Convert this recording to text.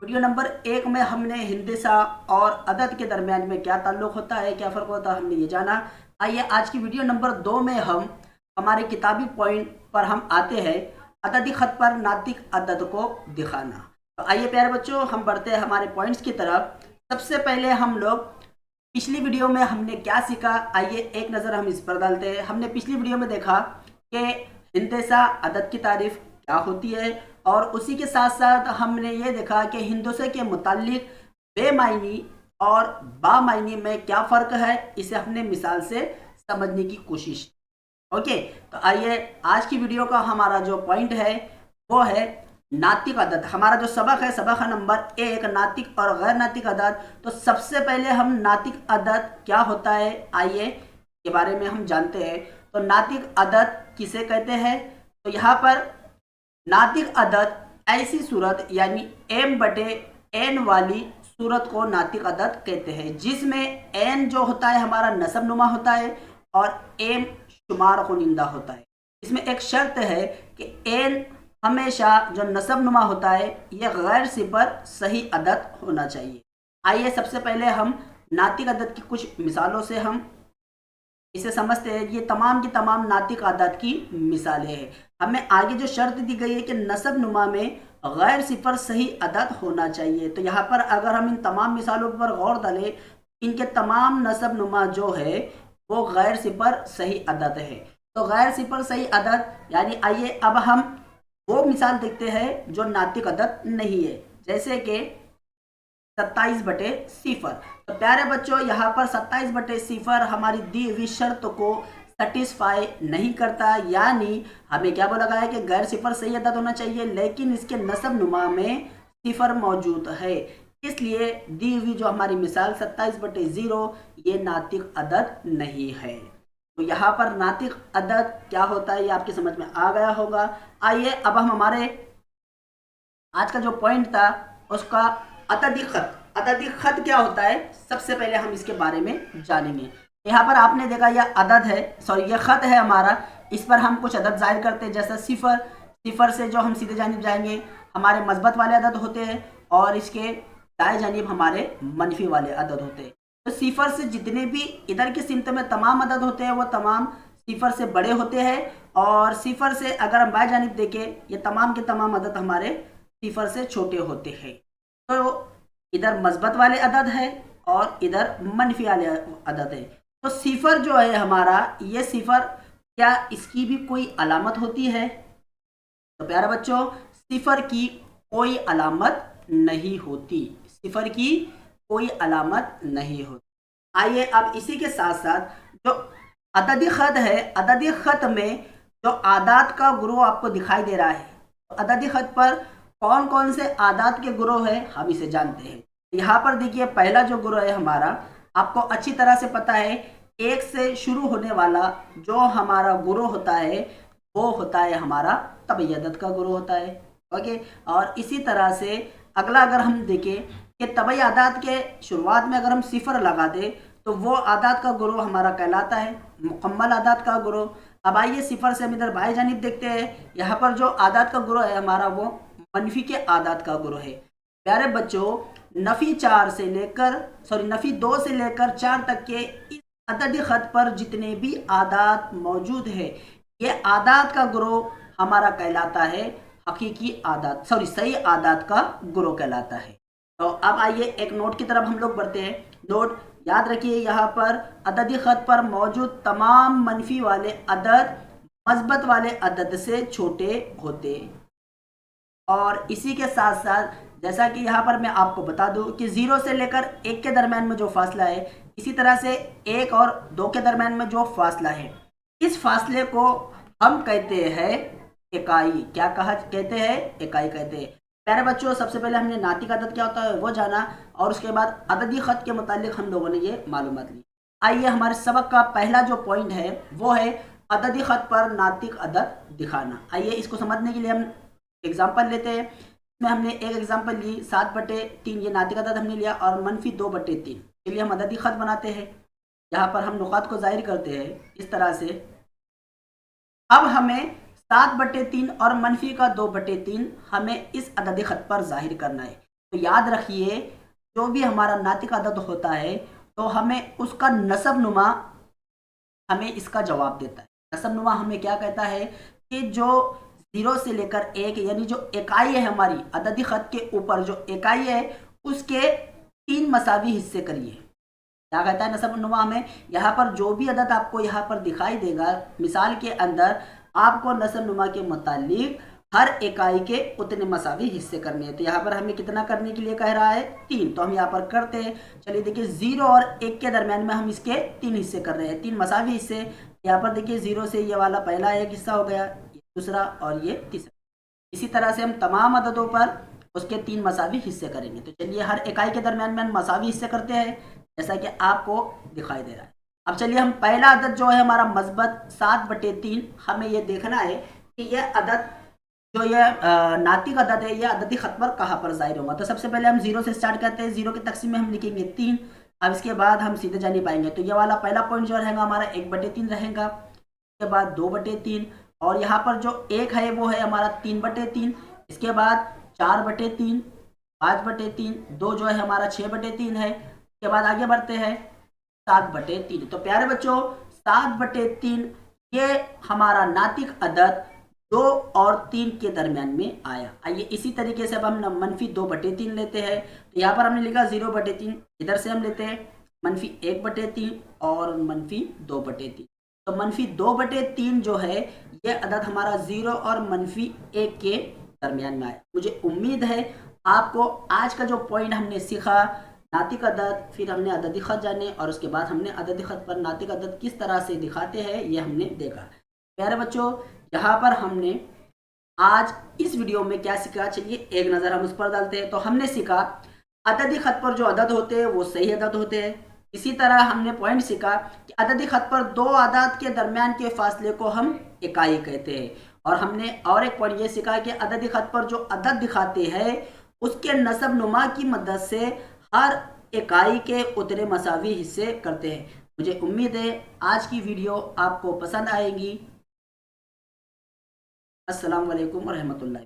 Video number 1 में हमने हिंदिसा और अदद के दरमियान में क्या ताल्लुक़ होता है, क्या फ़र्क होता है, हमने ये जाना। आइए आज की वीडियो नंबर 2 में हम हमारे किताबी पॉइंट पर हम आते हैं, अददी ख़त पर नातिक अदद को दिखाना। तो आइए प्यारे बच्चों, हम बढ़ते हैं हमारे पॉइंट्स की तरफ। सबसे पहले हम लोग पिछली वीडियो में हमने क्या सीखा, आइए एक नज़र हम इस पर डालते हैं। हमने पिछली वीडियो में देखा कि हिंदसा अदद की तारीफ़ क्या होती है, और उसी के साथ साथ हमने ये देखा कि हिंदुसे के मुतालिक बेमायनी और बामायनी में क्या फ़र्क है, इसे हमने मिसाल से समझने की कोशिश। ओके, तो आइए आज की वीडियो का हमारा जो पॉइंट है वो है नातिक अदद। हमारा जो सबक है, सबक है नंबर 1, नातिक और गैर नातिक अदद। तो सबसे पहले हम नातिक अदद क्या होता है आइए के बारे में हम जानते हैं। तो नातिक अदद किसे कहते हैं? तो यहाँ पर नातिक अदद ऐसी सूरत यानी m/n वाली सूरत को नातिक अदद कहते हैं, जिसमें n जो होता है हमारा नसब नुमा होता है और m शुमार खुनिंदा होता है। इसमें एक शर्त है कि n हमेशा जो नसब नुमा होता है यह गैर सिफर सही अदद होना चाहिए। आइए सबसे पहले हम नातिक अदद की कुछ मिसालों से हम इसे समझते हैं। ये तमाम की तमाम नातिक अदद की मिसालें हैं। हमें आगे जो शर्त दी गई है कि नसब नुमा में गैर सिफर सही अदद होना चाहिए। तो यहाँ पर अगर हम इन तमाम मिसालों पर गौर डालें, इनके तमाम नसब नुमा जो है वो गैर सिफर सही अदद है। तो गैर सिफर सही अदद यानी आइए अब हम वो मिसाल देखते हैं जो नातिक अदद नहीं है, जैसे कि 27/0। तो प्यारे बच्चों, यहाँ पर 27/0 हमारी दी हुई शर्त को सेटिस्फाई नहीं करता, यानी हमें क्या बोला गया है कि गैर सिफर सही अदद होना चाहिए, लेकिन इसके नसब नुमा में सिफर मौजूद है। इसलिए दी हुई जो हमारी मिसाल 27/0 ये नातिक अदद नहीं है। तो यहाँ पर नातिक अदद क्या होता है ये आपकी समझ में आ गया होगा। आइए अब हम हमारे आज का जो पॉइंट था उसका अददी खत। अददी खत क्या होता है, सबसे पहले हम इसके बारे में जानेंगे। यहाँ पर आपने देखा यह अदद है, सॉरी यह खत है हमारा, इस पर हम कुछ अदद जाहिर करते हैं, जैसा सिफर। सिफर से जो हम सीधे जानिब जाएंगे हमारे मस्बत वाले अदद होते हैं, और इसके दाएं जानिब हमारे मनफी वाले अदद होते हैं। तो सिफर से जितने भी इधर की सिमत में तमाम अदद होते हैं वो तमाम सिफर से बड़े होते हैं, और सिफर से अगर हम बाएं जानिब देखें ये तमाम के तमाम अदद हमारे सिफर से छोटे होते हैं। तो इधर मस्बत वाले अदद है और इधर मनफी वाले अदद है। तो सिफर जो है हमारा, ये सिफर क्या इसकी भी कोई अलामत होती है? तो प्यारे बच्चों, सिफर की कोई अलामत नहीं होती, सिफर की कोई अलामत नहीं होती। आइए अब इसी के साथ साथ जो अददी खत है, अददी खत में जो आदात का ग्रोह आपको दिखाई दे रहा है, तो अददी खत पर कौन कौन से आदात के ग्रोह है हम इसे जानते हैं। यहाँ पर देखिए पहला जो ग्रोह है हमारा, आपको अच्छी तरह से पता है, 1 से शुरू होने वाला जो हमारा ग्रोह होता है वो होता है हमारा तबई अदद का ग्रोह होता है। ओके, और इसी तरह से अगला अगर हम देखें कि तबई आदात के शुरुआत में अगर हम सिफर लगा दें तो वो आदात का ग्रोह हमारा कहलाता है मुकम्मल आदात का ग्रोह। अब आइए सिफर से हम इधर बाएं जानिब देखते हैं, यहाँ पर जो आदात का ग्रोह है हमारा वो मनफी के आदात का ग्रोह है। प्यारे बच्चों, नफी 2 से लेकर 4 तक के इस अददी खत पर जितने भी आदात मौजूद है, ये आदात का ग्रोह हमारा कहलाता है हकीकी आदात, सही आदात का ग्रोह कहलाता है। तो अब आइए एक नोट की तरफ हम लोग बढ़ते हैं। नोट याद रखिए, यहाँ पर अददी खत पर मौजूद तमाम मनफी वाले अदद मस्बत वाले अदद से छोटे होते, और इसी के साथ साथ जैसा कि यहाँ पर मैं आपको बता दूं कि 0 से लेकर 1 के दरम्यान में जो फासला है, इसी तरह से 1 और 2 के दरम्यान में जो फासला है, इस फासले को हम कहते हैं इकाई। क्या कहते हैं? इकाई कहते हैं। प्यारे बच्चों, सबसे पहले हमने नातिक अदद क्या होता है वो जाना, और उसके बाद अददी खत के मुतालिक हम लोगों ने ये मालूमात ली। आइए हमारे सबक का पहला जो पॉइंट है वो है अददी खत पर नातिक अदद दिखाना। आइए इसको समझने के लिए हम एग्जाम्पल लेते हैं। इसमें हमने एक एग्जाम्पल ली 7/3, ये नातिक अदद हमने लिया, और -2/3 के लिए हम अददी खत बनाते हैं। यहाँ पर हम नुकात को जाहिर करते हैं इस तरह से। अब हमें 7/3 और -2/3 हमें इस अददी खत पर जाहिर करना है। तो याद रखिए, जो भी हमारा नातिक अदद होता है तो हमें उसका नसब नुमा हमें इसका जवाब देता है। नसब नुमा हमें क्या कहता है कि जो 0 से लेकर 1 यानी जो इकाई है हमारी अददी खत के ऊपर जो इकाई है उसके 3 मसावी हिस्से करिए। क्या कहता है नसब नुमा हमें? यहाँ पर जो भी अदद आपको यहाँ पर दिखाई देगा मिसाल के अंदर, आपको नसब नुमा के मुतालिक हर इकाई के उतने मसावी हिस्से करने हैं। तो यहाँ पर हमें कितना करने के लिए कह रहा है? 3। तो हम यहाँ पर करते हैं। चलिए देखिए 0 और 1 के दरमियान में हम इसके 3 हिस्से कर रहे हैं, 3 मसावी हिस्से। यहाँ पर देखिए 0 से ये वाला पहला एक हिस्सा हो गया, दूसरा और ये तीसरा। इसी तरह से हम तमाम अददों पर उसके 3 मसावी हिस्से करेंगे। तो चलिए हर इकाई के दरमियान में हम मसावी हिस्से करते हैं जैसा कि आपको दिखाई दे रहा है। अब चलिए हम पहला अदद जो है हमारा मस्बत 7/3, हमें ये देखना है कि यह अदद जो ये नातिक अदद है, ये अददी खत पर कहाँ पर ज़ाहिर होगा। तो सबसे पहले हम 0 से स्टार्ट करते हैं। 0 के तकसीम में हम लिखेंगे 3। अब इसके बाद हम सीधे जा नहीं पाएंगे, तो ये वाला पहला पॉइंट जो रहेगा हमारा 1/3 रहेगा। इसके बाद 2/3, और यहाँ पर जो 1 है वो है हमारा 3/3। इसके बाद 4/3, 5/3, 2 जो है हमारा 6/3 है। इसके बाद आगे बढ़ते हैं 7/3। तो प्यारे बच्चों 7/3 ये हमारा नातिक अदद 2 और 3 के दरमियान में आया। आइए इसी तरीके से अब हम -2/3 लेते हैं। तो यहाँ पर हमने लिखा 0/3, इधर से हम लेते हैं -1/3 और -2/3। तो -2/3 जो है ये अदद हमारा 0 और -1 के दरमियान में आया। मुझे उम्मीद है आपको आज का जो पॉइंट हमने सीखा, नातिक अदद, फिर हमने अददी खत जाने और उसके बाद हमने अददी खत पर नातिक अदद किस तरह से दिखाते हैं ये हमने देखा। प्यारे बच्चों यहाँ पर हमने आज इस वीडियो में क्या सीखा, चलिए एक नज़र हम उस पर डालते हैं। तो हमने सीखा अददी खत पर जो अदद होते हैं वो सही अदद होते हैं। इसी तरह हमने पॉइंट सीखा कि अददी खत पर 2 अदद के दरमियान के फासले को हम इकाई कहते हैं। और हमने और एक पॉइंट ये सीखा कि अददी खत पर जो अदद दिखाते हैं उसके नसब नुमा की मदद से हर इकाई के उतने मसावी हिस्से करते हैं। मुझे उम्मीद है आज की वीडियो आपको पसंद आएगी। अस्सलाम वालेकुम व रहमतुल्लाह।